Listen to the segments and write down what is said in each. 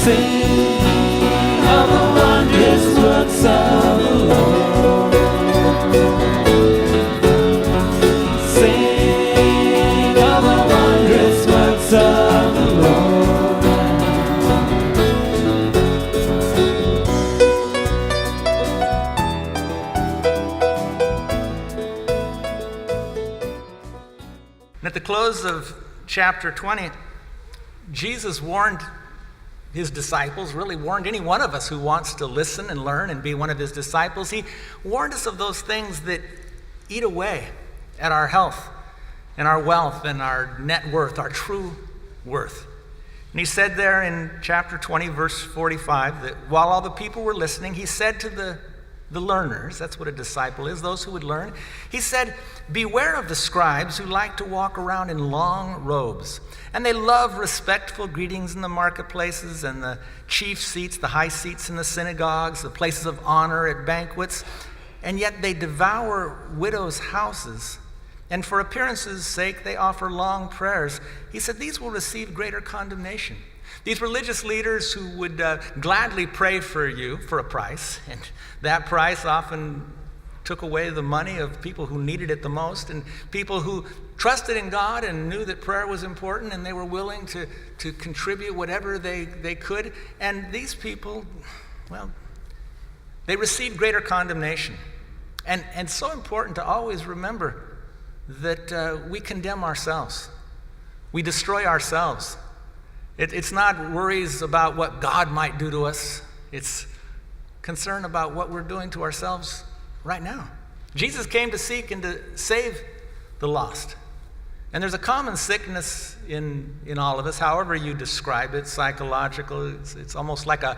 of the wondrous works of the Lord. Sing of the wondrous works of the Lord. At the close of chapter 20, Jesus warned his disciples, really warned any one of us who wants to listen and learn and be one of his disciples. He warned us of those things that eat away at our health and our wealth and our net worth, our true worth. And he said there in chapter 20, verse 45, that while all the people were listening, he said to the learners, that's what a disciple is, those who would learn, he said, beware of the scribes who like to walk around in long robes, and they love respectful greetings in the marketplaces and the chief seats, the high seats in the synagogues, the places of honor at banquets, and yet they devour widows' houses, and for appearances' sake they offer long prayers. He said these will receive greater condemnation. These religious leaders who would gladly pray for you for a price, and that price often took away the money of people who needed it the most, and people who trusted in God and knew that prayer was important, and they were willing to contribute whatever they could. And these people, well, they received greater condemnation. And so important to always remember that we condemn ourselves. We destroy ourselves. It's not worries about what God might do to us. It's concern about what we're doing to ourselves right now. Jesus came to seek and to save the lost. And there's a common sickness in all of us, however you describe it, psychological. It's almost like a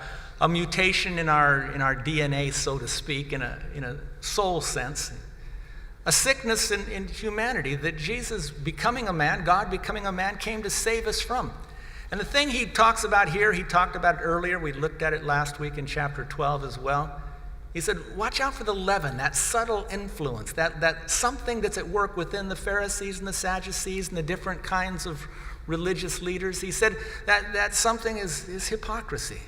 mutation in our DNA, so to speak, in a soul sense. A sickness in humanity that Jesus becoming a man, God becoming a man, came to save us from. And the thing he talks about here, he talked about it earlier. We looked at it last week in chapter 12 as well. He said, watch out for the leaven, that subtle influence, that something that's at work within the Pharisees and the Sadducees and the different kinds of religious leaders. He said that something is hypocrisy.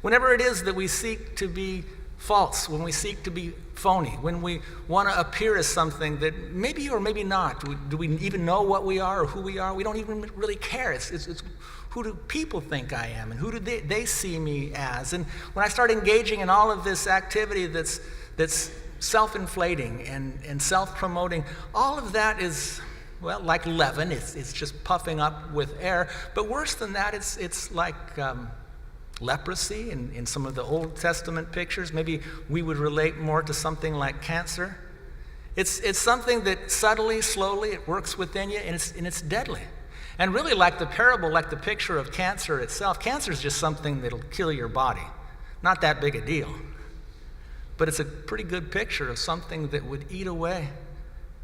Whenever it is that we seek to be false, when we seek to be phony, when we want to appear as something that maybe or maybe not, do we even know what we are or who we are? We don't even really care. It's who do people think I am, and who do they see me as? And when I start engaging in all of this activity that's self-inflating and self-promoting, all of that is, well, like leaven. It's just puffing up with air. But worse than that, it's like leprosy in some of the Old Testament pictures. Maybe we would relate more to something like cancer. It's something that subtly, slowly, it works within you, and it's deadly. And really, like the parable, like the picture of cancer itself, cancer is just something that'll kill your body. Not that big a deal. But it's a pretty good picture of something that would eat away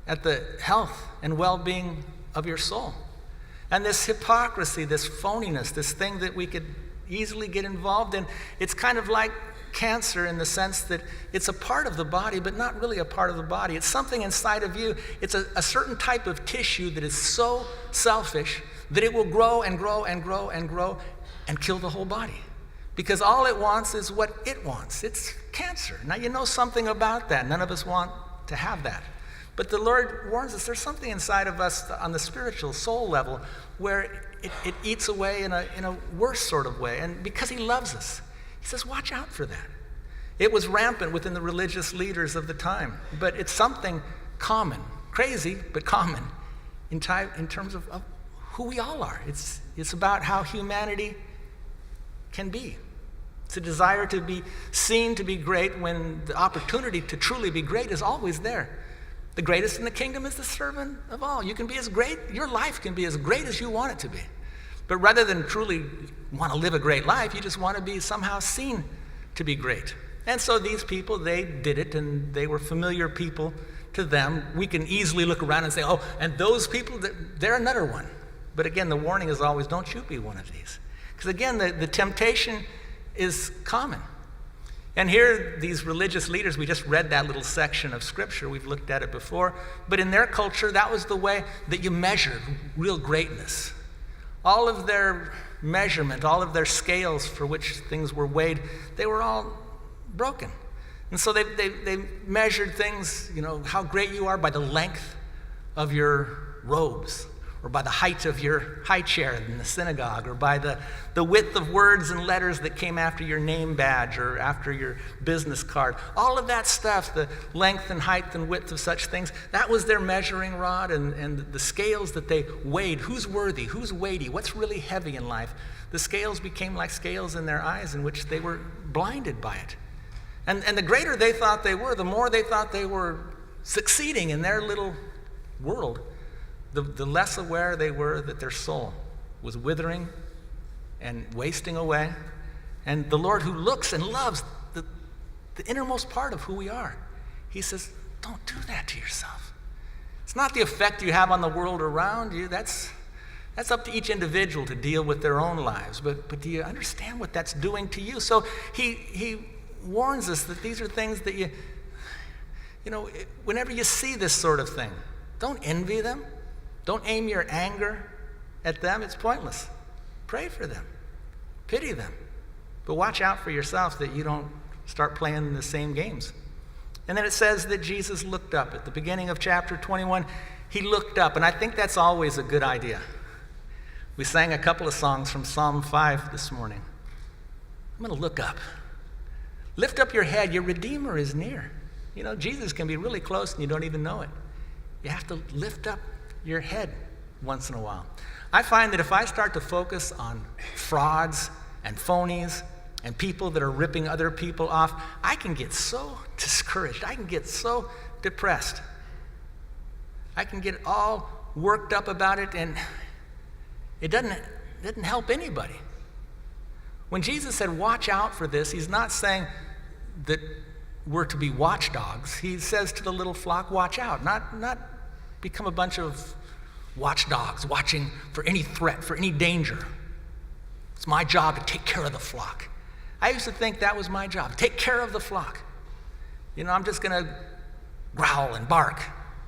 at the health and well-being of your soul. And this hypocrisy, this phoniness, this thing that we could easily get involved in, it's kind of like cancer in the sense that it's a part of the body, but not really a part of the body. It's something inside of you. It's a certain type of tissue that is so selfish that it will grow and grow and grow and grow and kill the whole body. Because all it wants is what it wants. It's cancer. Now, you know something about that. None of us want to have that. But the Lord warns us there's something inside of us on the spiritual soul level where it eats away in a worse sort of way. And because he loves us, he says, watch out for that. It was rampant within the religious leaders of the time, but it's something common, crazy, but common in terms of who we all are. It's about how humanity can be. It's a desire to be seen to be great when the opportunity to truly be great is always there. The greatest in the kingdom is the servant of all. You can be as great, your life can be as great as you want it to be. But rather than truly want to live a great life, you just want to be somehow seen to be great. And so these people, they did it, and they were familiar people to them. We can easily look around and say, oh, and those people, they're another one. But again, the warning is always, don't you be one of these. Because again, the temptation is common. And here, these religious leaders, we just read that little section of scripture. We've looked at it before. But in their culture, that was the way that you measured real greatness. All of their measurement, all of their scales for which things were weighed, they were all broken. And so they measured things, how great you are by the length of your robes, or by the height of your high chair in the synagogue, or by the width of words and letters that came after your name badge or after your business card. All of that stuff, the length and height and width of such things, that was their measuring rod and the scales that they weighed. Who's worthy? Who's weighty? What's really heavy in life? The scales became like scales in their eyes in which they were blinded by it. And the greater they thought they were, the more they thought they were succeeding in their little world, the less aware they were that their soul was withering and wasting away. And the Lord, who looks and loves the innermost part of who we are, he says, don't do that to yourself. It's not the effect you have on the world around you. That's up to each individual to deal with their own lives. But do you understand what that's doing to you? So he warns us that these are things that whenever you see this sort of thing, don't envy them. Don't aim your anger at them. It's pointless. Pray for them. Pity them. But watch out for yourself that you don't start playing the same games. And then it says that Jesus looked up. At the beginning of chapter 21, he looked up. And I think that's always a good idea. We sang a couple of songs from Psalm 5 this morning. I'm going to look up. Lift up your head. Your Redeemer is near. Jesus can be really close and you don't even know it. You have to lift up your head once in a while. I find that if I start to focus on frauds and phonies and people that are ripping other people off, I can get so discouraged. I can get so depressed. I can get all worked up about it, and it doesn't help anybody. When Jesus said, watch out for this, he's not saying that we're to be watchdogs. He says to the little flock, watch out, not become a bunch of watchdogs watching for any threat, for any danger. It's my job to take care of the flock. I used to think that was my job, take care of the flock. I'm just going to growl and bark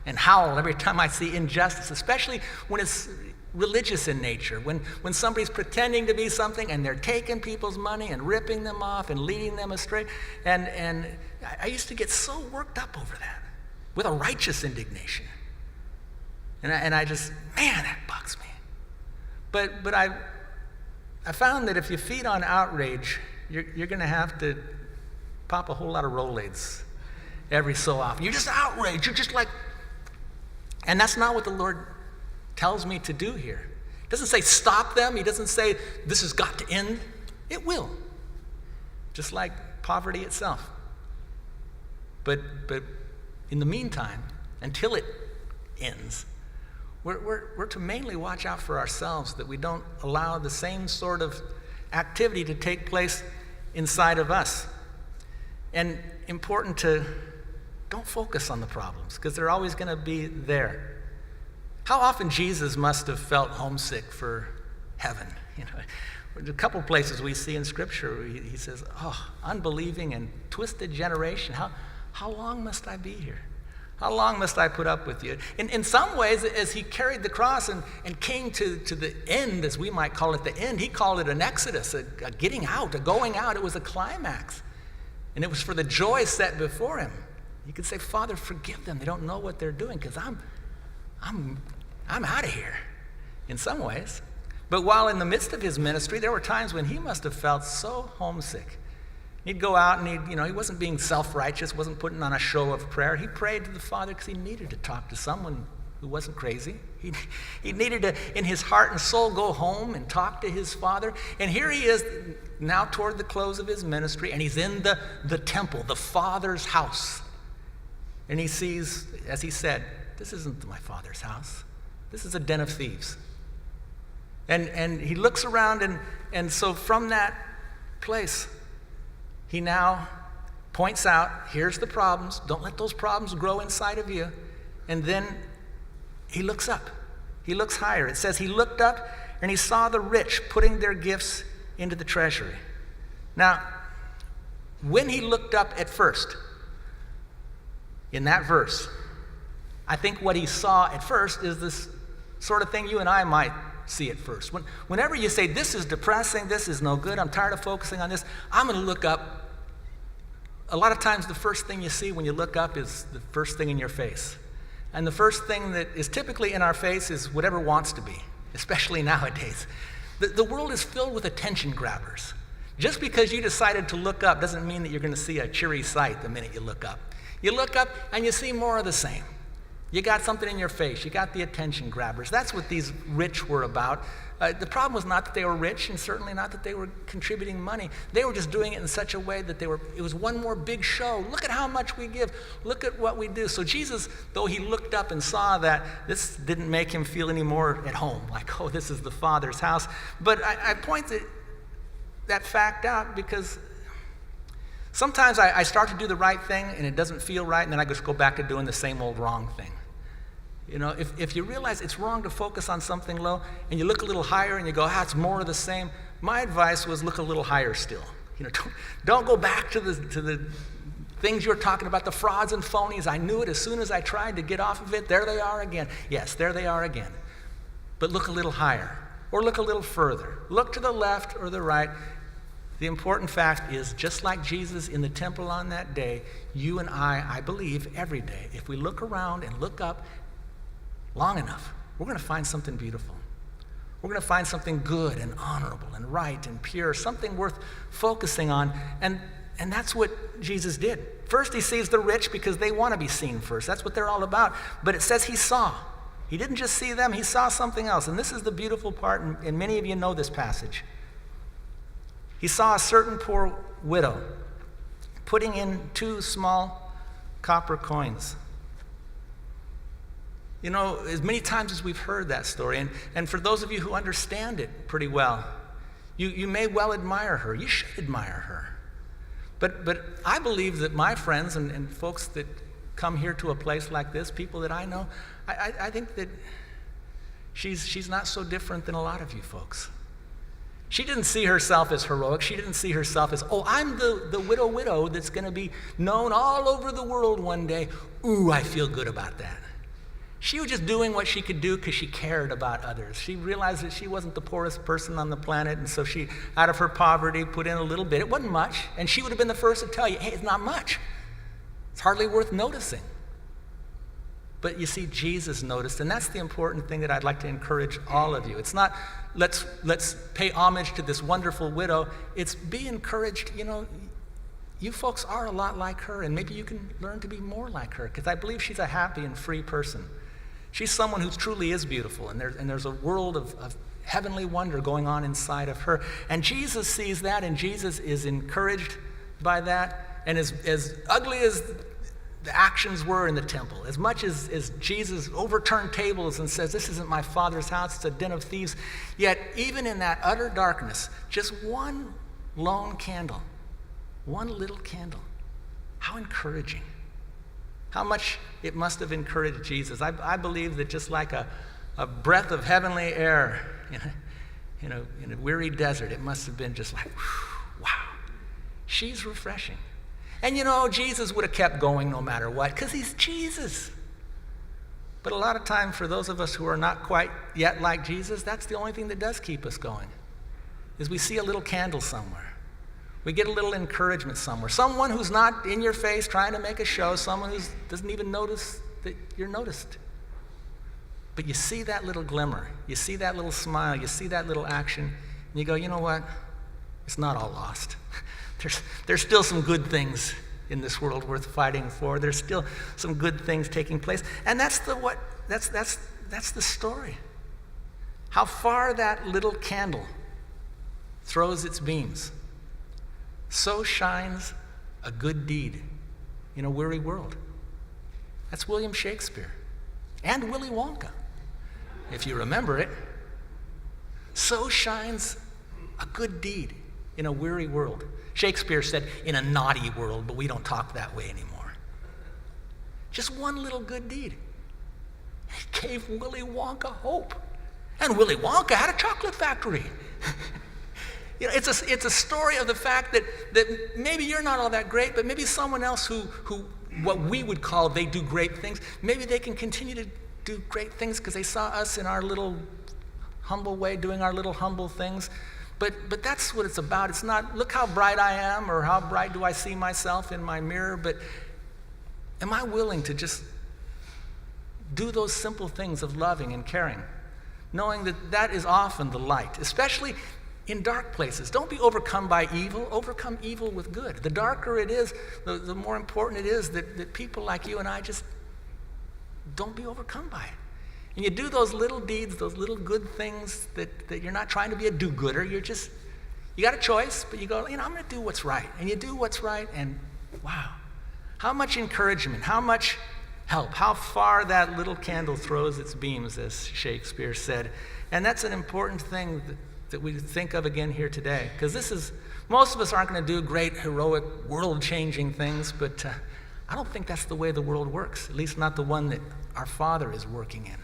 and howl every time I see injustice, especially when it's religious in nature, when somebody's pretending to be something and they're taking people's money and ripping them off and leading them astray. And I used to get so worked up over that with a righteous indignation. And I just, man, that bugs me. But I found that if you feed on outrage, you're going to have to pop a whole lot of Rolaids every so often. You're just outraged. You're just like, and that's not what the Lord tells me to do here. He doesn't say stop them. He doesn't say this has got to end. It will. Just like poverty itself. But in the meantime, until it ends, we're to mainly watch out for ourselves, that we don't allow the same sort of activity to take place inside of us. And important to don't focus on the problems, because they're always going to be there. How often Jesus must have felt homesick for heaven. A couple places we see in Scripture where he says, oh, unbelieving and twisted generation, how long must I be here? How long must I put up with you? In some ways, as he carried the cross and came to the end, as we might call it the end, he called it an exodus, a getting out, a going out. It was a climax. And it was for the joy set before him. You could say, Father, forgive them. They don't know what they're doing, because I'm out of here in some ways. But while in the midst of his ministry, there were times when he must have felt so homesick. He'd go out and he wasn't being self-righteous, wasn't putting on a show of prayer. He prayed to the Father because he needed to talk to someone who wasn't crazy. He needed to, in his heart and soul, go home and talk to his Father. And here he is now toward the close of his ministry, and he's in the temple, the Father's house. And he sees, as he said, this isn't my Father's house. This is a den of thieves. And he looks around, and so from that place, he now points out, here's the problems. Don't let those problems grow inside of you. And then he looks up. He looks higher. It says he looked up and he saw the rich putting their gifts into the treasury. Now, when he looked up at first, in that verse, I think what he saw at first is this sort of thing you and I might see it first. Whenever you say, this is depressing, this is no good, I'm tired of focusing on this, I'm going to look up. A lot of times the first thing you see when you look up is the first thing in your face. And the first thing that is typically in our face is whatever wants to be, especially nowadays. The world is filled with attention grabbers. Just because you decided to look up doesn't mean that you're going to see a cheery sight the minute you look up. You look up and you see more of the same. You got something in your face. You got the attention grabbers. That's what these rich were about. The problem was not that they were rich, and certainly not that they were contributing money. They were just doing it in such a way that it was one more big show. Look at how much we give. Look at what we do. So Jesus, though he looked up and saw that, this didn't make him feel any more at home, like, oh, this is the Father's house. But I point that fact out because sometimes I start to do the right thing and it doesn't feel right, and then I just go back to doing the same old wrong thing. You know, if you realize it's wrong to focus on something low and you look a little higher and you go, it's more of the same, my advice was look a little higher still. You know, don't go back to the things you're talking about, the frauds and phonies. I knew it as soon as I tried to get off of it. There they are again. Yes, there they are again. But look a little higher or look a little further. Look to the left or the right. The important fact is, just like Jesus in the temple on that day, you and I believe every day, if we look around and look up long enough, we're going to find something beautiful. We're going to find something good and honorable and right and pure, something worth focusing on. And that's what Jesus did. First, he sees the rich because they want to be seen first. That's what they're all about. But it says he saw. He didn't just see them, he saw something else. And this is the beautiful part, and many of you know this passage. He saw a certain poor widow putting in 2 small copper coins. You know, as many times as we've heard that story, and for those of you who understand it pretty well, you may well admire her. You should admire her. But I believe that my friends and folks that come here to a place like this, people that I know, I think that she's not so different than a lot of you folks. She didn't see herself as heroic. She didn't see herself as, I'm the widow that's going to be known all over the world one day. Ooh, I feel good about that. She was just doing what she could do because she cared about others. She realized that she wasn't the poorest person on the planet, and so she, out of her poverty, put in a little bit. It wasn't much, and she would have been the first to tell you, hey, it's not much. It's hardly worth noticing. But you see, Jesus noticed, and that's the important thing that I'd like to encourage all of you. It's not, let's pay homage to this wonderful widow. It's be encouraged, you know, you folks are a lot like her, and maybe you can learn to be more like her, because I believe she's a happy and free person. She's someone who truly is beautiful, and there's a world of heavenly wonder going on inside of her. And Jesus sees that, and Jesus is encouraged by that. And as ugly as the actions were in the temple, as much as Jesus overturned tables and says, this isn't my Father's house, it's a den of thieves, yet even in that utter darkness, just one lone candle, one little candle, how encouraging. How much it must have encouraged Jesus. I believe that just like a breath of heavenly air in a weary desert, it must have been just like, whew, wow, she's refreshing. And you know, Jesus would have kept going no matter what, because he's Jesus. But a lot of time for those of us who are not quite yet like Jesus, that's the only thing that does keep us going, is we see a little candle somewhere. We get a little encouragement somewhere. Someone who's not in your face trying to make a show, someone who doesn't even notice that you're noticed. But you see that little glimmer, you see that little smile, you see that little action, and you go, you know what? It's not all lost. There's still some good things in this world worth fighting for. There's still some good things taking place. And that's the story. How far that little candle throws its beams, so shines a good deed in a weary world. That's William Shakespeare and Willy Wonka, if you remember it. So shines a good deed in a weary world. Shakespeare said, in a naughty world, but we don't talk that way anymore. Just one little good deed. It gave Willy Wonka hope. And Willy Wonka had a chocolate factory. You know, it's a story of the fact that maybe you're not all that great, but maybe someone else who what we would call they do great things, maybe they can continue to do great things because they saw us in our little humble way, doing our little humble things. But that's what it's about. It's not, look how bright I am, or how bright do I see myself in my mirror, but am I willing to just do those simple things of loving and caring, knowing that that is often the light, especially in dark places. Don't be overcome by evil. Overcome evil with good. The darker it is, the more important it is that people like you and I just don't be overcome by it. And you do those little deeds, those little good things that you're not trying to be a do-gooder. You got a choice, but you go, I'm going to do what's right. And you do what's right, and wow, how much encouragement, how much help, how far that little candle throws its beams, as Shakespeare said. And that's an important thing that we think of again here today, because most of us aren't going to do great, heroic, world-changing things, but I don't think that's the way the world works, at least not the one that our Father is working in.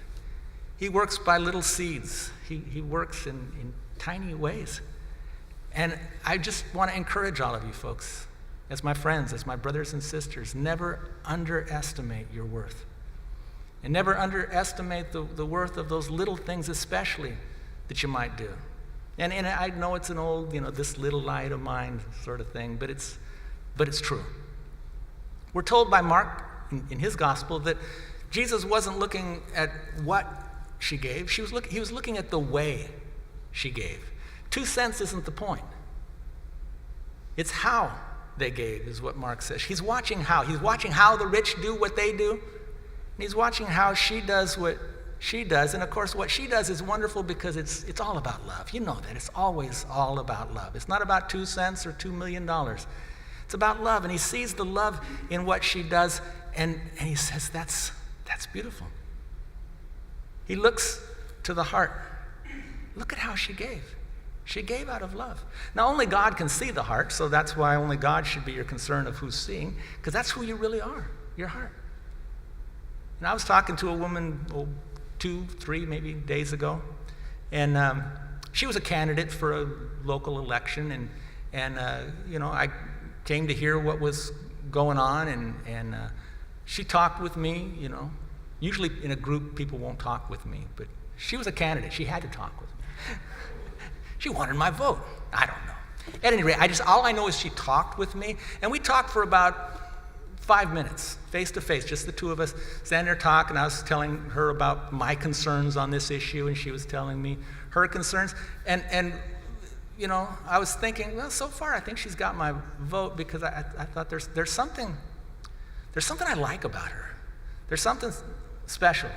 He works by little seeds. He works in tiny ways. And I just want to encourage all of you folks, as my friends, as my brothers and sisters, never underestimate your worth. And never underestimate the worth of those little things, especially, that you might do. And I know it's an old, this little light of mine sort of thing, but it's true. We're told by Mark in his gospel that Jesus wasn't looking at what she gave. He was looking at the way she gave. 2 cents isn't the point. It's how they gave, is what Mark says. He's watching how. He's watching how the rich do what they do. And he's watching how she does what she does. And of course, what she does is wonderful because it's all about love. You know that. It's always all about love. It's not about 2 cents or $2 million. It's about love. And he sees the love in what she does, and he says, that's beautiful. He looks to the heart. Look at how she gave. She gave out of love. Now, only God can see the heart, so that's why only God should be your concern of who's seeing, because that's who you really are, your heart. And I was talking to a woman 2, 3 maybe days ago, and she was a candidate for a local election, and I came to hear what was going on, and she talked with me. Usually in a group, people won't talk with me, but she was a candidate. She had to talk with me. She wanted my vote. I don't know. At any rate, all I know is she talked with me, and we talked for about 5 minutes, face to face, just the two of us, standing there talking. I was telling her about my concerns on this issue, and she was telling me her concerns. And I was thinking, well, so far I think she's got my vote, because I thought there's something I like about her. There's something special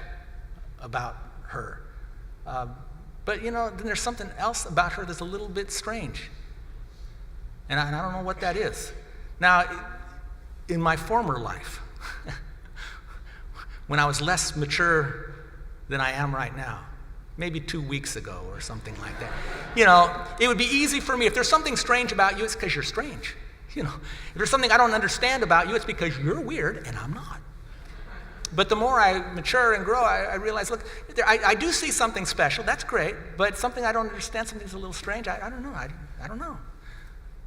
about her. But then there's something else about her that's a little bit strange. And I don't know what that is. Now, in my former life, when I was less mature than I am right now, maybe 2 weeks ago or something like that, it would be easy for me. If there's something strange about you, it's because you're strange. If there's something I don't understand about you, it's because you're weird and I'm not. But the more I mature and grow, I realize, look, I do see something special. That's great. But something I don't understand, something's a little strange. I don't know. I don't know.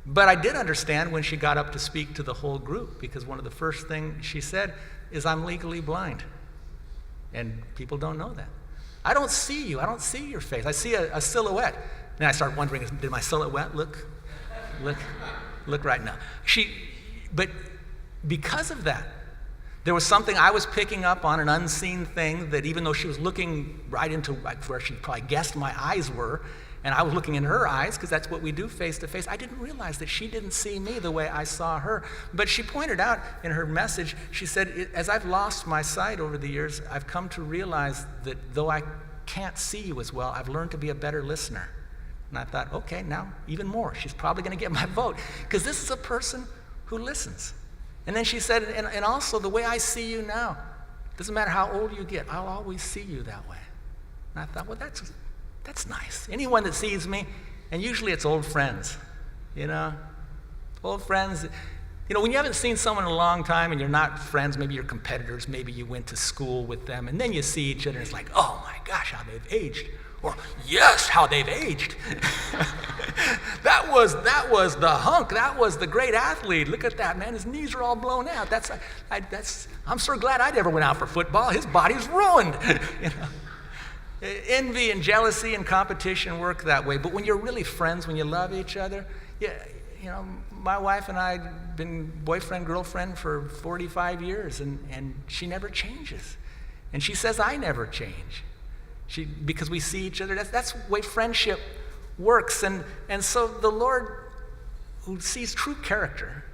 But I did understand when she got up to speak to the whole group, because one of the first things she said is, I'm legally blind. And people don't know that. I don't see you. I don't see your face. I see a silhouette. And I started wondering, did my silhouette look right now? But because of that, there was something I was picking up on, an unseen thing, that even though she was looking right into where she probably guessed my eyes were, and I was looking in her eyes, because that's what we do face to face, I didn't realize that she didn't see me the way I saw her. But she pointed out in her message, she said, as I've lost my sight over the years, I've come to realize that though I can't see you as well, I've learned to be a better listener. And I thought, okay, now even more. She's probably going to get my vote, because this is a person who listens. And then she said, and also the way I see you now, doesn't matter how old you get, I'll always see you that way. And I thought, well, that's nice. Anyone that sees me, and usually it's old friends, old friends. When you haven't seen someone in a long time and you're not friends, maybe you're competitors, maybe you went to school with them, and then you see each other and it's like, oh my gosh, how they've aged. Or, yes, how they've aged. That was the hunk. That was the great athlete. Look at that, man. His knees are all blown out. I'm so glad I never went out for football. His body's ruined. Envy and jealousy and competition work that way. But when you're really friends, when you love each other, yeah, you know, my wife and I have been boyfriend, girlfriend for 45 years, and she never changes. And she says I never change. Because we see each other. That's the way friendship works. And so the Lord, who sees true character,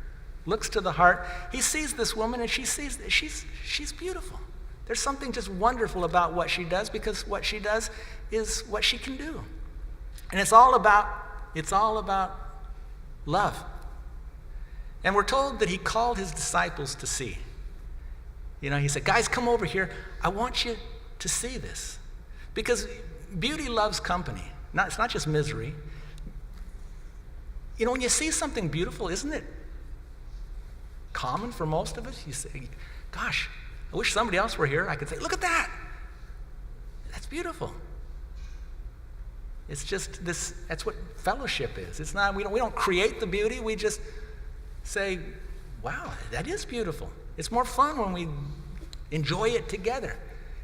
looks to the heart. He sees this woman, and she sees that she's beautiful. There's something just wonderful about what she does, because what she does is what she can do. And it's all about love. And we're told that he called his disciples to see. You know, he said, guys, come over here. I want you to see this. Because beauty loves company. It's not just misery. You know, when you see something beautiful, isn't it common for most of us? You say, gosh, I wish somebody else were here. I could say, look at that. That's beautiful. It's just this, that's what fellowship is. It's not, we don't create the beauty, we just say, wow, that is beautiful. It's more fun when we enjoy it together.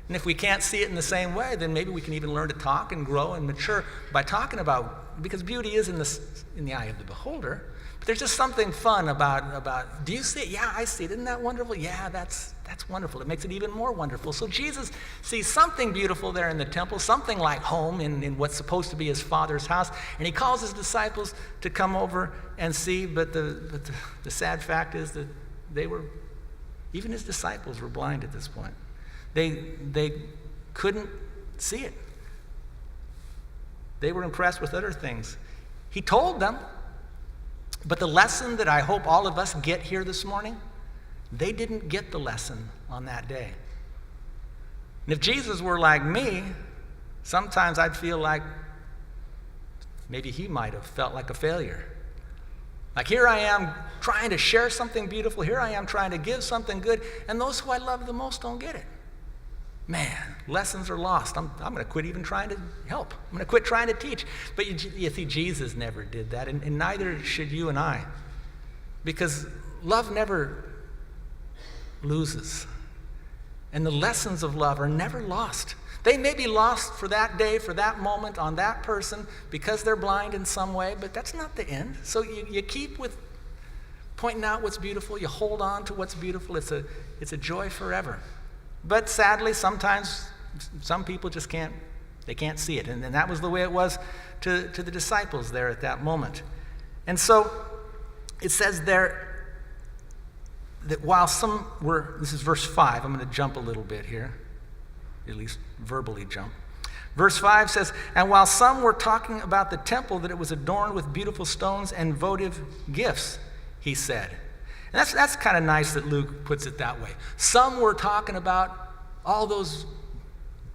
And if we can't see it in the same way, then maybe we can even learn to talk and grow and mature by talking about, because beauty is in the eye of the beholder. But there's just something fun about, do you see it? Yeah, I see it. Isn't that wonderful? Yeah, that's wonderful. It makes it even more wonderful. So Jesus sees something beautiful there in the temple, something like home in what's supposed to be his Father's house. And he calls his disciples to come over and see. But the sad fact is that even his disciples were blind at this point. They couldn't see it. They were impressed with other things. He told them, but the lesson that I hope all of us get here this morning, they didn't get the lesson on that day. And if Jesus were like me, sometimes I'd feel like maybe he might have felt like a failure. Like, here I am trying to share something beautiful. Here I am trying to give something good, and those who I love the most don't get it. Man, lessons are lost. I'm going to quit even trying to help. I'm going to quit trying to teach. But you see, Jesus never did that, and neither should you and I. Because love never loses. And the lessons of love are never lost. They may be lost for that day, for that moment, on that person, because they're blind in some way, but that's not the end. So you keep with pointing out what's beautiful. You hold on to what's beautiful. It's a joy forever. But sadly, sometimes some people just can't see it. And that was the way it was to the disciples there at that moment. And so it says there that while some were, this is verse 5, I'm going to jump a little bit here, at least verbally jump. Verse 5 says, and while some were talking about the temple, that it was adorned with beautiful stones and votive gifts, he said. And that's kind of nice that Luke puts it that way. Some were talking about all those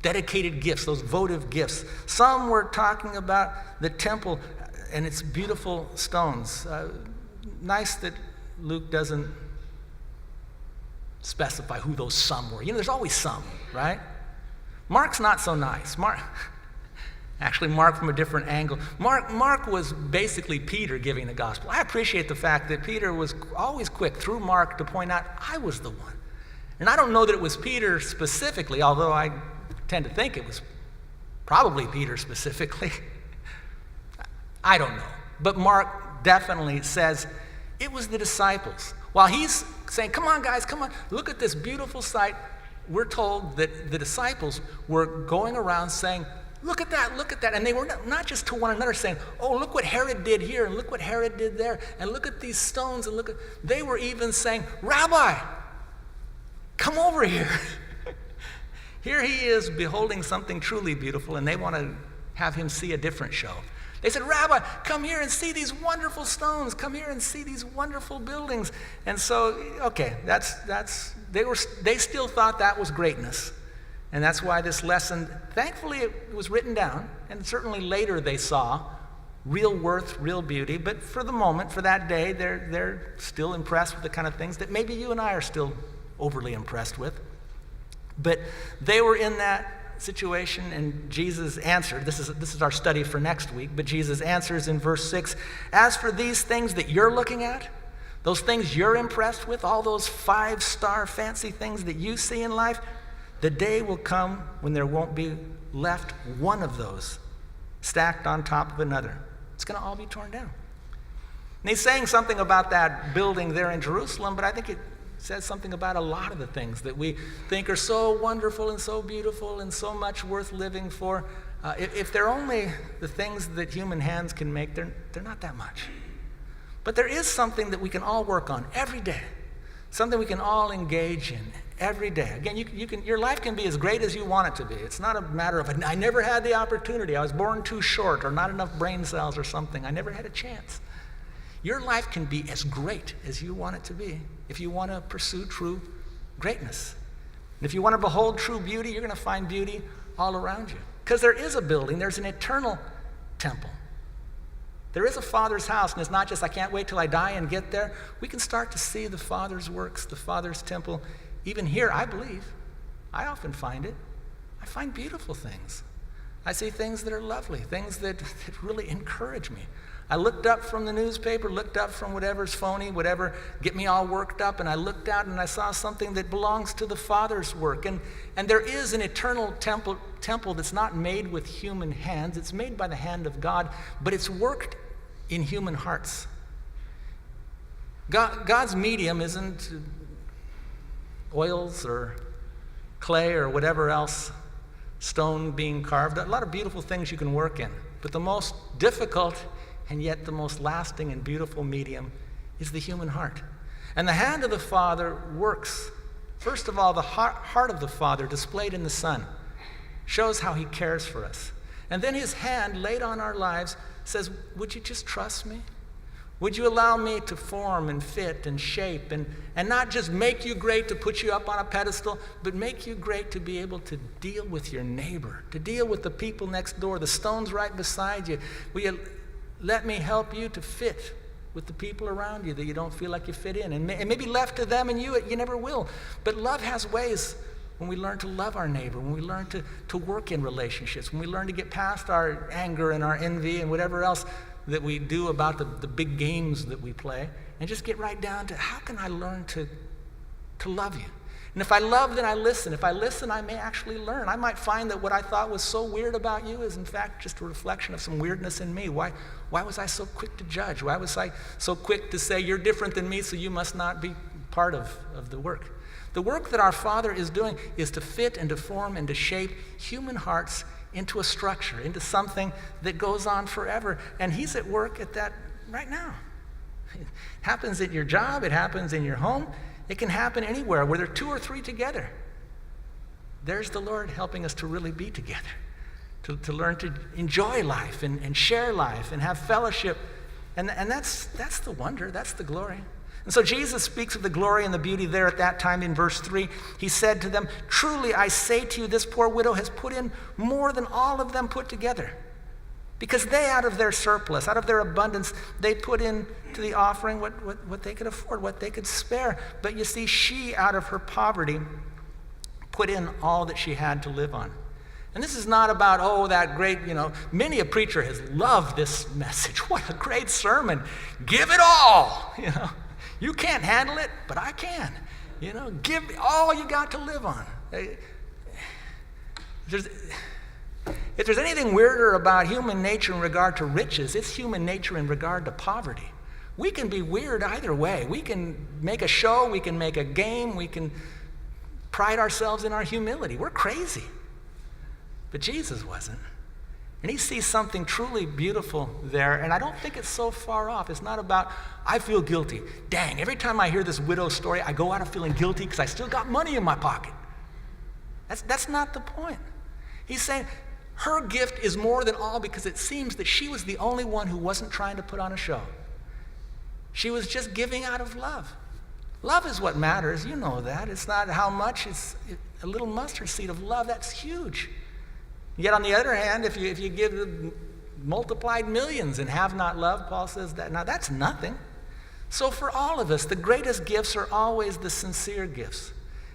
dedicated gifts, those votive gifts. Some were talking about the temple and its beautiful stones. Nice that Luke doesn't specify who those some were. You know, there's always some, right? Mark's not so nice. Mark from a different angle. Mark was basically Peter giving the gospel. I appreciate the fact that Peter was always quick through Mark to point out, I was the one. And I don't know that it was Peter specifically, although I tend to think it was probably Peter specifically. I don't know. But Mark definitely says it was the disciples. While he's saying, come on guys, come on, look at this beautiful sight, we're told that the disciples were going around saying, look at that. And they were not just to one another saying, oh, look what Herod did here, and look what Herod did there, and look at these stones, and they were even saying, Rabbi, come over here. Here he is beholding something truly beautiful, and they want to have him see a different show. They said, Rabbi, come here and see these wonderful stones. Come here and see these wonderful buildings. And so, okay, they still thought that was greatness. And that's why this lesson, thankfully it was written down, and certainly later they saw real worth, real beauty. But for the moment, for that day, they're still impressed with the kind of things that maybe you and I are still overly impressed with. But they were in that situation, and Jesus answered. This is our study for next week, but Jesus answers in verse 6, as for these things that you're looking at, those things you're impressed with, all those 5-star fancy things that you see in life, The day will come when there won't be left one of those stacked on top of another. It's going to all be torn down. And he's saying something about that building there in Jerusalem, but I think it says something about a lot of the things that we think are so wonderful and so beautiful and so much worth living for. If they're only the things that human hands can make, they're not that much. But there is something that we can all work on every day, something we can all engage in every day. Again, your life can be as great as you want it to be. It's not a matter of, I never had the opportunity, I was born too short, or not enough brain cells or something, I never had a chance. Your life can be as great as you want it to be if you want to pursue true greatness. And if you want to behold true beauty, you're going to find beauty all around you. Because there is a building, there's an eternal temple. There is a Father's house, and it's not just, I can't wait till I die and get there. We can start to see the Father's works, the Father's temple. Even here, I believe, I often find it. I find beautiful things. I see things that are lovely, things that really encourage me. I looked up from the newspaper, looked up from whatever's phony, whatever get me all worked up, and I looked out and I saw something that belongs to the Father's work. And there is an eternal temple that's not made with human hands. It's made by the hand of God, but it's worked in human hearts. God's medium isn't oils or clay or whatever else, stone being carved. A lot of beautiful things you can work in. But the most difficult and yet the most lasting and beautiful medium is the human heart. And the hand of the Father works. First of all, the heart of the Father displayed in the Son shows how he cares for us. And then his hand laid on our lives says, would you just trust me? Would you allow me to form and fit and shape and not just make you great to put you up on a pedestal, but make you great to be able to deal with your neighbor, to deal with the people next door, the stones right beside you. Will you let me help you to fit with the people around you that you don't feel like you fit in? And maybe left to them and you never will. But love has ways when we learn to love our neighbor, when we learn to work in relationships, when we learn to get past our anger and our envy and whatever else that we do about the big games that we play, and just get right down to how can I learn to love you? And if I love, then I listen. If I listen, I may actually learn. I might find that what I thought was so weird about you is in fact just a reflection of some weirdness in me. Why was I so quick to judge? Why was I so quick to say, you're different than me, so you must not be part of the work? The work that our Father is doing is to fit and to form and to shape human hearts into a structure, into something that goes on forever. And he's at work at that right now. It happens at your job. It happens in your home. It can happen anywhere where there are two or three together. There's the Lord helping us to really be together, to learn to enjoy life and share life and have fellowship. And that's the wonder. That's the glory. And so Jesus speaks of the glory and the beauty there at that time in verse 3. He said to them, truly I say to you, this poor widow has put in more than all of them put together. Because they, out of their surplus, out of their abundance, they put in to the offering what they could afford, what they could spare. But you see, she, out of her poverty, put in all that she had to live on. And this is not about, that great, many a preacher has loved this message. What a great sermon. Give it all, You can't handle it, but I can. Give all you got to live on. If there's anything weirder about human nature in regard to riches, it's human nature in regard to poverty. We can be weird either way. We can make a show, we can make a game, we can pride ourselves in our humility. We're crazy. But Jesus wasn't. And he sees something truly beautiful there, and I don't think it's so far off. It's not about, I feel guilty. Dang, every time I hear this widow story, I go out of feeling guilty because I still got money in my pocket. That's not the point. He's saying her gift is more than all because it seems that she was the only one who wasn't trying to put on a show. She was just giving out of love. Love is what matters. You know that. It's not how much. It's a little mustard seed of love. That's huge. Yet on the other hand, if you give multiplied millions and have not love, Paul says that, now that's nothing. So for all of us, the greatest gifts are always the sincere gifts.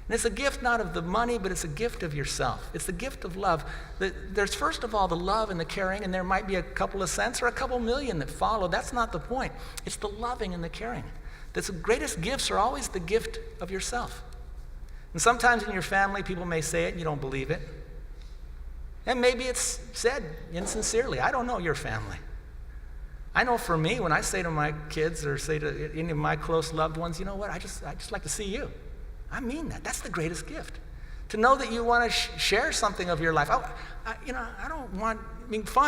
And it's a gift not of the money, but it's a gift of yourself. It's the gift of love. There's first of all the love and the caring, and there might be a couple of cents or a couple million that follow. That's not the point. It's the loving and the caring. The greatest gifts are always the gift of yourself. And sometimes in your family, people may say it and you don't believe it. And maybe it's said insincerely. I don't know your family. I know for me, when I say to my kids or say to any of my close loved ones, you know what, I just like to see you. I mean that. That's the greatest gift. To know that you want to share something of your life. Fine,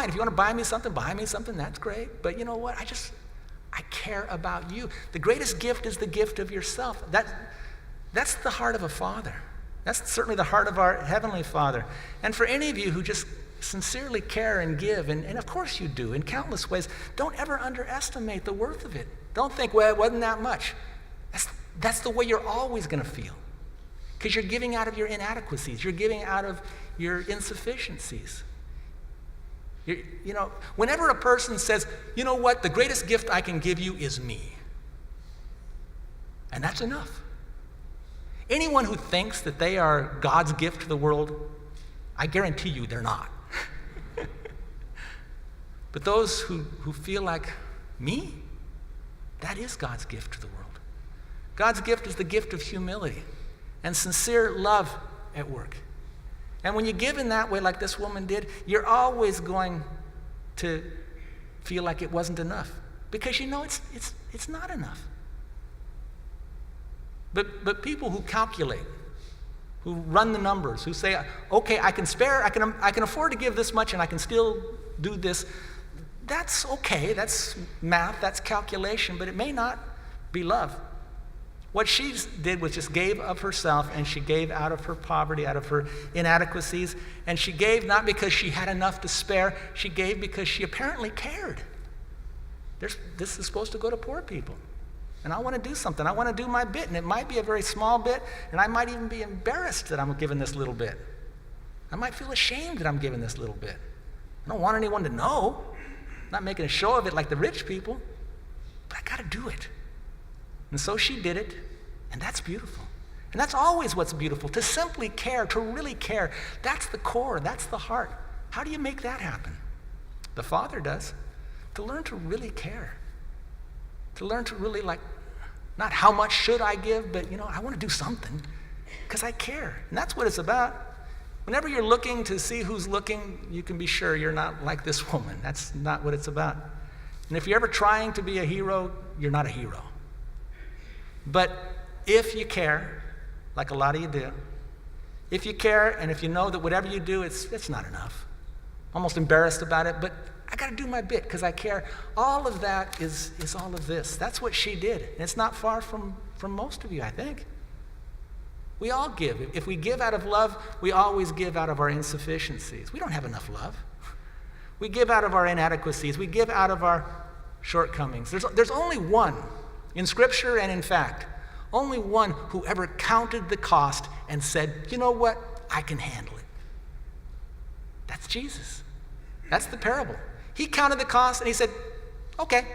if you want to buy me something, that's great. But you know what, I care about you. The greatest gift is the gift of yourself. That's the heart of a father. That's certainly the heart of our Heavenly Father. And for any of you who just sincerely care and give, and of course you do, in countless ways, don't ever underestimate the worth of it. Don't think, well, it wasn't that much. That's the way you're always going to feel. Because you're giving out of your inadequacies. You're giving out of your insufficiencies. Whenever a person says, you know what, the greatest gift I can give you is me. And that's enough. Anyone who thinks that they are God's gift to the world, I guarantee you they're not. But those who feel like me, that is God's gift to the world. God's gift is the gift of humility and sincere love at work. And when you give in that way like this woman did, you're always going to feel like it wasn't enough. Because you know it's not enough. But people who calculate, who run the numbers, who say, okay, I can spare, I can afford to give this much and I can still do this, that's okay, that's math, that's calculation, but it may not be love. What she did was just gave of herself, and she gave out of her poverty, out of her inadequacies, and she gave not because she had enough to spare, she gave because she apparently cared. This is supposed to go to poor people. And I want to do something. I want to do my bit, and it might be a very small bit, and I might even be embarrassed that I'm giving this little bit. I might feel ashamed that I'm giving this little bit. I don't want anyone to know. I'm not making a show of it like the rich people, but I got to do it. And so she did it, and that's beautiful. And that's always what's beautiful, to simply care, to really care. That's the core, that's the heart. How do you make that happen? The Father does. To learn to really care. To learn to really not how much should I give, but I want to do something because I care. And that's what it's about. Whenever you're looking to see who's looking, you can be sure you're not like this woman. That's not what it's about. And if you're ever trying to be a hero, you're not a hero. But if you care, like a lot of you do, if you care and if you know that whatever you do, it's not enough, almost embarrassed about it, but I got to do my bit because I care. All of that is all of this. That's what she did. And it's not far from most of you, I think. We all give. If we give out of love, we always give out of our insufficiencies. We don't have enough love. We give out of our inadequacies. We give out of our shortcomings. There's only one, in Scripture and in fact, only one who ever counted the cost and said, you know what, I can handle it. That's Jesus. That's the parable. He counted the cost and he said, okay,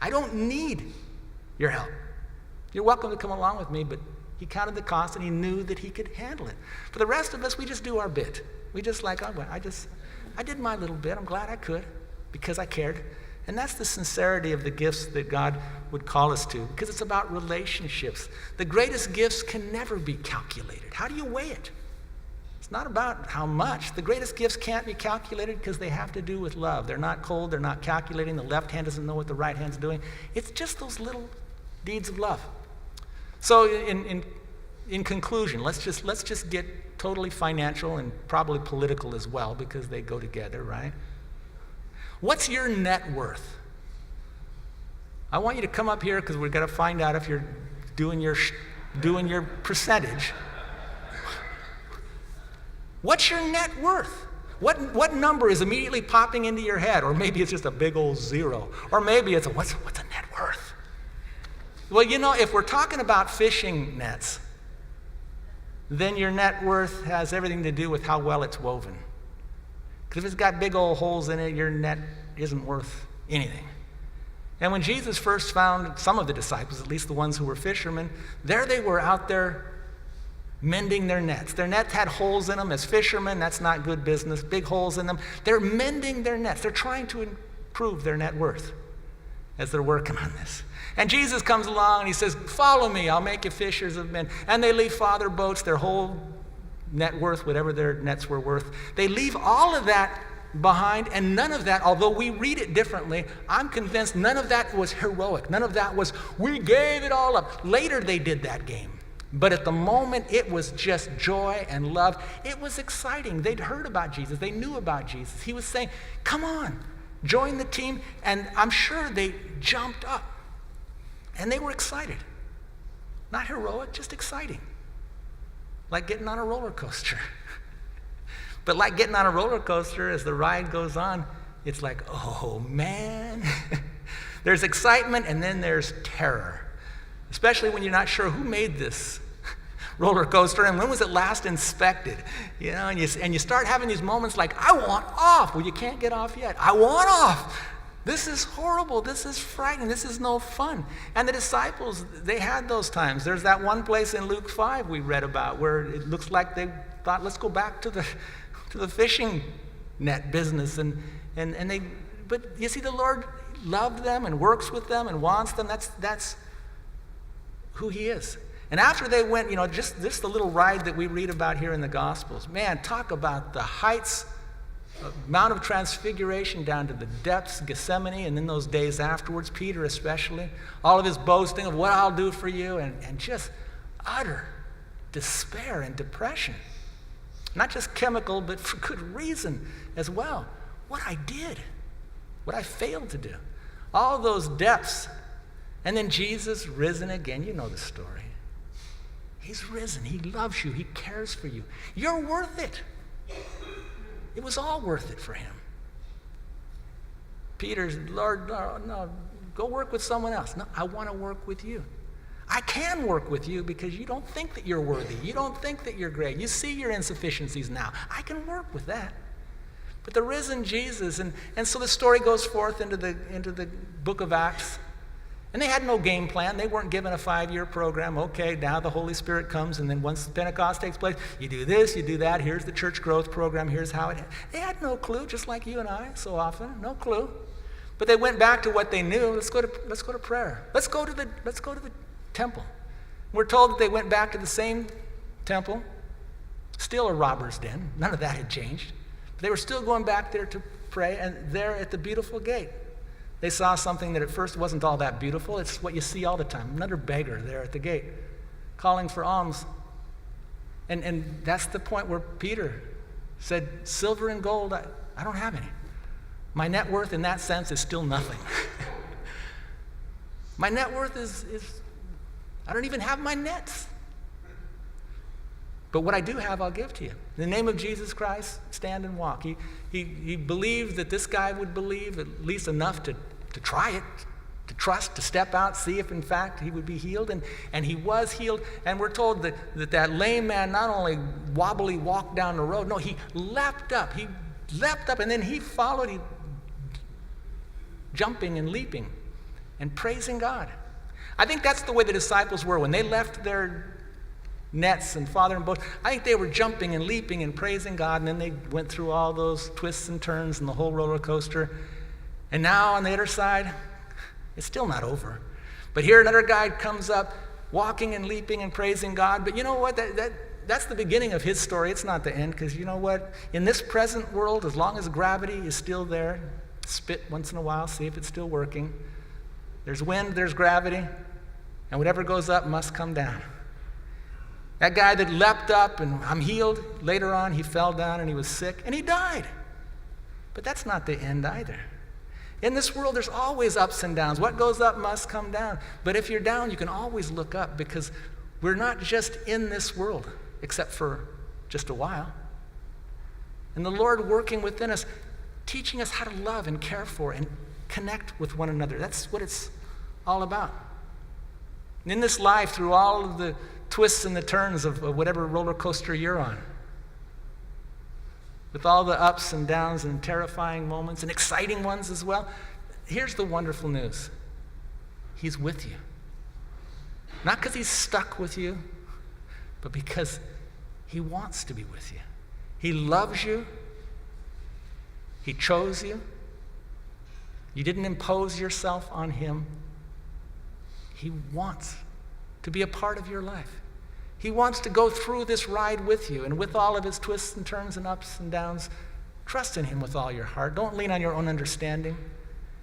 I don't need your help. You're welcome to come along with me, but he counted the cost and he knew that he could handle it. For the rest of us, we just do our bit. We just I did my little bit. I'm glad I could because I cared. And that's the sincerity of the gifts that God would call us to, because it's about relationships. The greatest gifts can never be calculated. How do you weigh it? It's not about how much. The greatest gifts can't be calculated because they have to do with love. They're not cold. They're not calculating. The left hand doesn't know what the right hand's doing. It's just those little deeds of love. So in conclusion, let's just get totally financial and probably political as well, because they go together, right? What's your net worth? I want you to come up here because we're going to find out if you're doing your percentage. What's your net worth? What number is immediately popping into your head? Or maybe it's just a big old zero. Or maybe it's what's a net worth? Well, if we're talking about fishing nets, then your net worth has everything to do with how well it's woven. Because if it's got big old holes in it, your net isn't worth anything. And when Jesus first found some of the disciples, at least the ones who were fishermen, there they were out there mending their nets. Their nets had holes in them. As fishermen, that's not good business, big holes in them. They're mending their nets. They're trying to improve their net worth. as they're working on this. And Jesus comes along and he says, follow me, I'll make you fishers of men. And they leave father boats, their whole net worth, whatever their nets were worth. They leave all of that behind, and none of that, although we read it differently, I'm convinced none of that was heroic. None of that was, we gave it all up. Later they did that game. But at the moment, it was just joy and love. It was exciting. They'd heard about Jesus. They knew about Jesus. He was saying, come on, join the team. And I'm sure they jumped up. And they were excited. Not heroic, just exciting. Like getting on a roller coaster. But like getting on a roller coaster, as the ride goes on, it's like, oh man. There's excitement and then there's terror. Especially when you're not sure who made this roller coaster and when was it last inspected. You know, and you start having these moments like, I want off. Well, you can't get off yet. I want off. This is horrible. This is frightening. This is no fun. And the disciples, they had those times. There's that one place in Luke 5 we read about where it looks like they thought, let's go back to the fishing net business. But you see, the Lord loved them and works with them and wants them. That's who he is. And after they went, you know, just the little ride that we read about here in the Gospels, man, talk about the heights, Mount of Transfiguration down to the depths, Gethsemane, and then those days afterwards, Peter especially, all of his boasting of what I'll do for you, and just utter despair and depression. Not just chemical, but for good reason as well. What I did, what I failed to do, all those depths. And then Jesus risen again. You know the story. He's risen. He loves you. He cares for you. You're worth it. It was all worth it for him. Peter's, Lord, no, go work with someone else. No, I want to work with you. I can work with you because you don't think that you're worthy. You don't think that you're great. You see your insufficiencies now. I can work with that. But the risen Jesus, and so the story goes forth into the book of Acts. And they had no game plan. They weren't given a 5-year program. Okay, now the Holy Spirit comes, and then once Pentecost takes place, you do this, you do that. Here's the church growth program. Here's how it. They had no clue, just like you and I so often, no clue. But they went back to what they knew. Let's go to prayer. Let's go to the temple. We're told that they went back to the same temple, still a robber's den. None of that had changed. But they were still going back there to pray, and there at the beautiful gate, they saw something that at first wasn't all that beautiful. It's what you see all the time. Another beggar there at the gate, calling for alms. And that's the point where Peter said, silver and gold, I don't have any. My net worth in that sense is still nothing. My net worth is I don't even have my nets. But what I do have, I'll give to you. In the name of Jesus Christ, stand and walk. He believed that this guy would believe at least enough to try it, to trust, to step out, see if in fact he would be healed. And he was healed. And we're told that lame man not only wobbly walked down the road, no, he leapt up. He leapt up and then he followed, jumping and leaping and praising God. I think that's the way the disciples were when they left their nets and father and boats. I think they were jumping and leaping and praising God, and then they went through all those twists and turns and the whole roller coaster. And now on the other side, it's still not over. But here another guy comes up, walking and leaping and praising God. But you know what? That's the beginning of his story. It's not the end, because you know what? In this present world, as long as gravity is still there, spit once in a while, see if it's still working. There's wind, there's gravity, and whatever goes up must come down. That guy that leapt up and I'm healed, later on he fell down and he was sick and he died. But that's not the end either. In this world there's always ups and downs. What goes up must come down. But if you're down, you can always look up, because we're not just in this world, except for just a while. And the Lord working within us, teaching us how to love and care for and connect with one another. That's what it's all about. And in this life, through all of the twists and the turns of whatever roller coaster you're on, with all the ups and downs and terrifying moments and exciting ones as well, here's the wonderful news. He's with you. Not because he's stuck with you, but because he wants to be with you. He loves you. He chose you. You didn't impose yourself on him. He wants to be a part of your life. He wants to go through this ride with you, and with all of his twists and turns and ups and downs, trust in him with all your heart. Don't lean on your own understanding.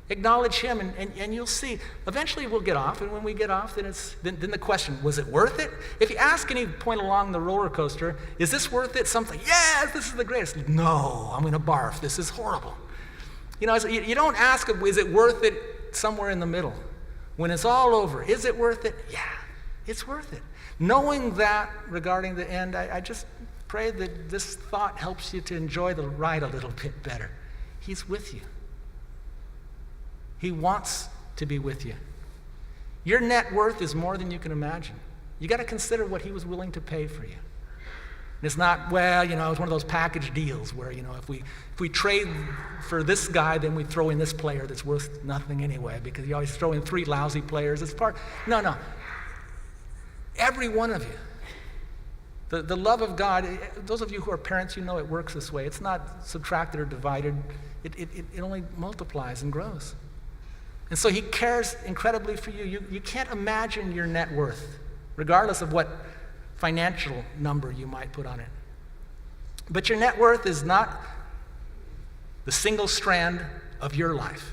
Acknowledge him, and you'll see. Eventually we'll get off, and when we get off, then the question, was it worth it? If you ask any point along the roller coaster, is this worth it? Something, yes, this is the greatest. No, I'm going to barf. This is horrible. You know, you don't ask, is it worth it somewhere in the middle? When it's all over, is it worth it? Yeah, it's worth it. Knowing that regarding the end, I just pray that this thought helps you to enjoy the ride a little bit better. He's with you. He wants to be with you. Your net worth is more than you can imagine. You got to consider what he was willing to pay for you. And it's not, well, you know, it's one of those package deals where, you know, if we trade for this guy, then we throw in this player that's worth nothing anyway, because you always throw in 3 lousy players. It's part. No. Every one of you. The love of God, those of you who are parents, you know it works this way. It's not subtracted or divided. It only multiplies and grows. And so he cares incredibly for you. You can't imagine your net worth, regardless of what financial number you might put on it. But your net worth is not the single strand of your life.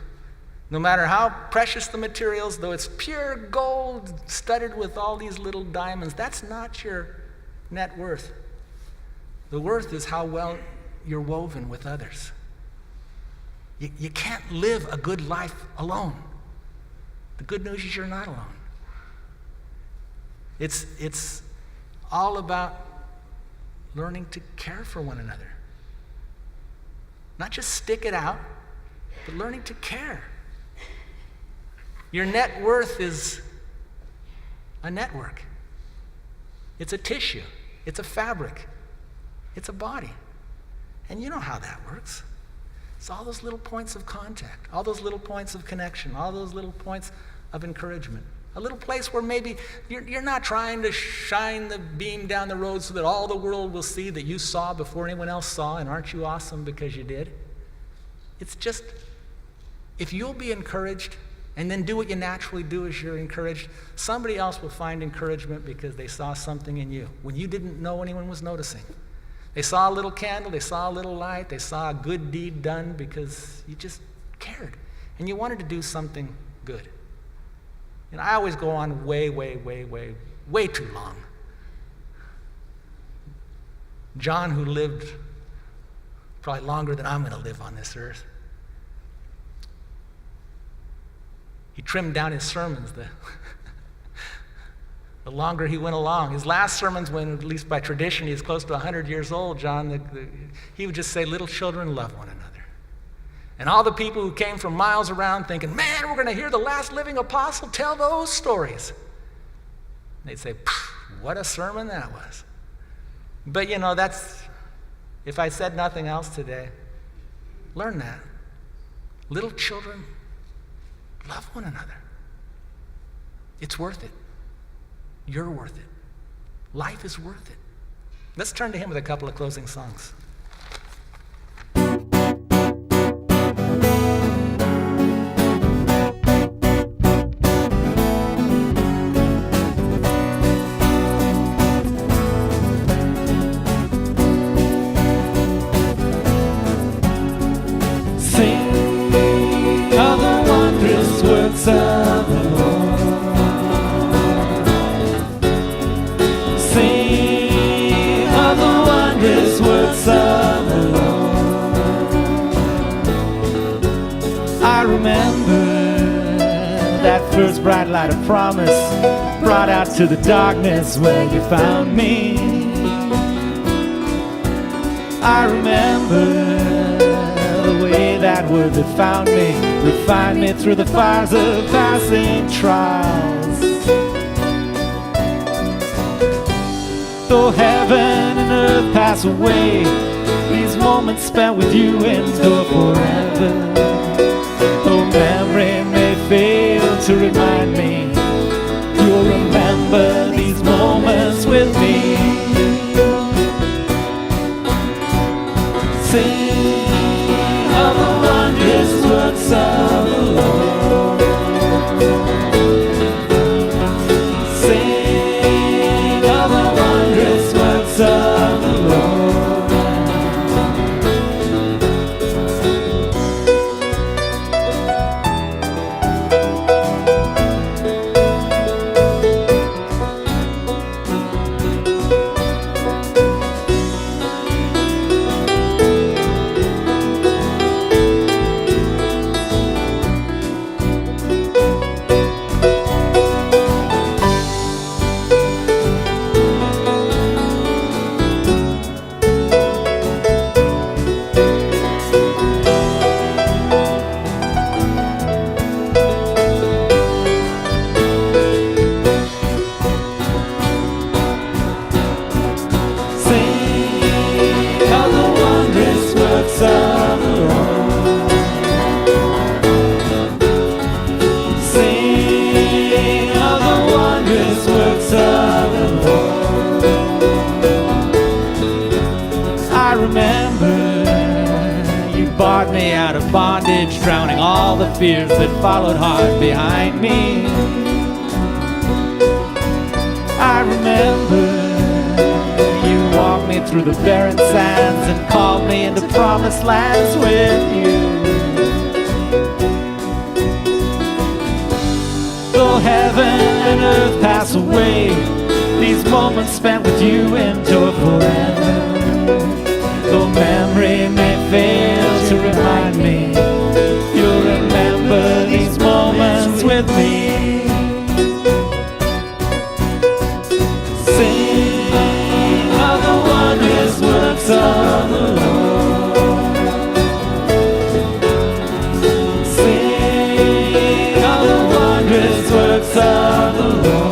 No matter how precious the materials, though it's pure gold studded with all these little diamonds, that's not your net worth. The worth is how well you're woven with others. You can't live a good life alone. The good news is you're not alone. It's all about learning to care for one another. Not just stick it out, but learning to care. Your net worth is a network. It's a tissue. It's a fabric. It's a body. And you know how that works. It's all those little points of contact, all those little points of connection, all those little points of encouragement. A little place where maybe you're not trying to shine the beam down the road so that all the world will see that you saw before anyone else saw, and aren't you awesome because you did? It's just, if you'll be encouraged and then do what you naturally do as you're encouraged, somebody else will find encouragement because they saw something in you when you didn't know anyone was noticing. They saw a little candle, they saw a little light, they saw a good deed done because you just cared and you wanted to do something good. And I always go on way too long. John, who lived probably longer than I'm going to live on this earth, he trimmed down his sermons the longer he went along. His last sermons, when at least by tradition he's close to 100 years old, John, he would just say, little children, love one another. And all the people who came from miles around thinking, man, we're going to hear the last living apostle tell those stories. And they'd say, what a sermon that was. But you know, if I said nothing else today, learn that. Little children, love one another. It's worth it. You're worth it. Life is worth it. Let's turn to him with a couple of closing songs. Sing of the wondrous works of the Lord. I remember that first bright light of promise brought out to the darkness where you found me. I remember the way that word that found me refined me through the fires of passing trials. Though heaven and earth pass away, these moments spent with you endure forever. Though memory may fail to remind me, you'll remember these moments with me. Sing of the wondrous works of the Lord. wondrous works of the Lord. I remember you bought me out of bondage, drowning all the fears that followed hard behind me. I remember you walked me through the barren sands and called me into promised lands with you. Though heaven and earth pass away, these moments spent with you endure forever. Though memory may fail to remind me, you'll remember these moments with me. Sing of the wondrous works of the Lord. Sing of the wondrous works of the Lord.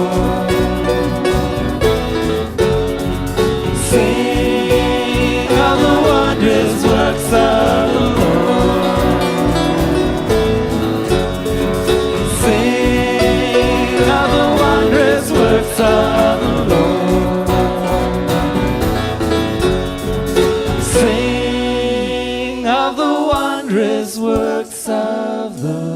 Sing of the wondrous works of the Lord. Sing of the wondrous works of the Lord. Sing of the wondrous works of the Lord.